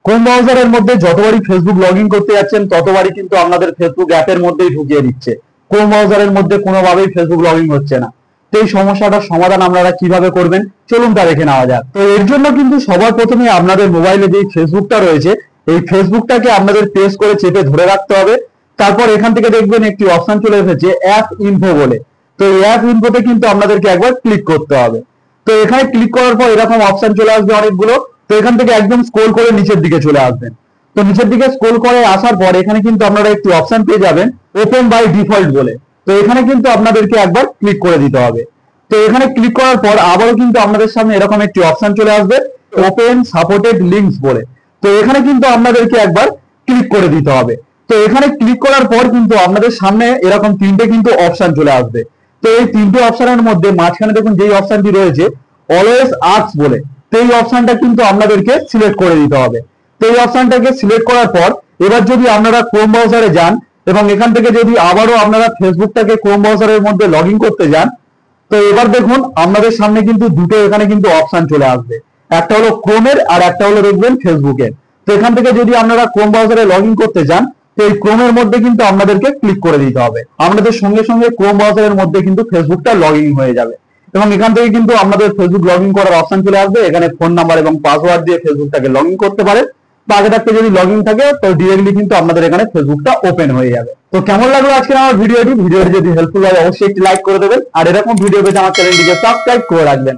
Chrome ব্রাউজারের মধ্যে যতবারই Facebook log in করতে যাচ্ছেন ততবারই কিন্তু আপনাদের ফেসবুক অ্যাপের মধ্যেই ঢুকিয়ে দিচ্ছে। ক্রোম ব্রাউজারের মধ্যে কোনোভাবেই ফেসবুক লগ ইন হচ্ছে না। তো এই সমস্যাটার সমাধান আপনারা কিভাবে করবেন চলুন তা দেখে নেওয়া যাক। তো এর জন্য কিন্তু সবার প্রথমে আপনাদের মোবাইলে যে ফেসবুকটা রয়েছে এই ফেসবুকটাকে আপনাদের প্রেস করে চেপে ধরে রাখতে হবে। তারপর এখান থেকে দেখবেন একটি অপশন চলে এসেছে অ্যাপ ইনফো বলে। তো এই অ্যাপ ইনফোতে কিন্তু আপনাদেরকে একবার ক্লিক করতে হবে। তো এখানে ক্লিক করার পর এরকম অপশন চলে আসবে অনেকগুলো। তো এখান থেকে একদম স্ক্রল করে নিচের দিকে চলে আসবেন। তো নিচের দিকে স্ক্রল করে আসার পর এখানে কিন্তু আপনারা একটি অপশন পেয়ে যাবেন ওপেন বাই ডিফল্ট বলে। তো এখানে কিন্তু আপনাদেরকে একবার ক্লিক করে দিতে হবে। তো এখানে ক্লিক করার পর আবারও কিন্তু আপনাদের সামনে এরকম একটি অপশন চলে আসবে ওপেন সাপোর্টেড লিঙ্কস বলে। তো এখানে কিন্তু আপনাদেরকে একবার ক্লিক করে দিতে হবে। তো এখানে ক্লিক করার পর কিন্তু আপনাদের সামনে এরকম তিনটে কিন্তু অপশন চলে আসবে। তো এই তিনটে অপশনের মধ্যে মাঝখানে দেখুন যেই অপশনটি রয়েছে অলওয়েজ আস্ক বলে। তো এই অপশনটা কিন্তু আপনাদেরকে সিলেক্ট করে দিতে হবে। তো এই অপশনটাকে সিলেক্ট করার পর এবার যদি আপনারা ক্রোম ব্রাউজারে যান এবং এখান থেকে যদি আবারও আপনারা ফেসবুকটাকে ক্রোম ব্রাউজারের মধ্যে লগ ইন করতে যান, তো এবার দেখুন আপনাদের সামনে কিন্তু দুটো এখানে কিন্তু অপশন চলে আসবে। একটা হলো ক্রোমের আর একটা হলো দেখবেন ফেসবুকের। তো এখান থেকে যদি আপনারা ক্রোম ব্রাউজারে লগ ইন করতে যান তো এই ক্রোমের মধ্যে কিন্তু আপনাদেরকে ক্লিক করে দিতে হবে। আপনাদের সঙ্গে সঙ্গে ক্রোম ব্রাউজারের মধ্যে কিন্তু ফেসবুকটা লগ ইন হয়ে যাবে এবং এখান থেকে কিন্তু আপনাদের ফেসবুক লগ ইন করার অপশন চলে আসবে। এখানে ফোন নাম্বার এবং পাসওয়ার্ড দিয়ে ফেসবুকটাকে লগ ইন করতে পারেন বা আগে থাকতে যদি লগ ইন থাকে তো ডিরেক্টলি কিন্তু আপনাদের এখানে ফেসবুকটা ওপেন হয়ে যাবে। তো কেমন লাগলো আজকের আমার ভিডিওটি যদি হেল্পফুল হয় অবশ্যই একটি লাইক করে দেবেন আর এরকম ভিডিও পেতে আমার চ্যানেলটিকে সাবস্ক্রাইব করে রাখবেন।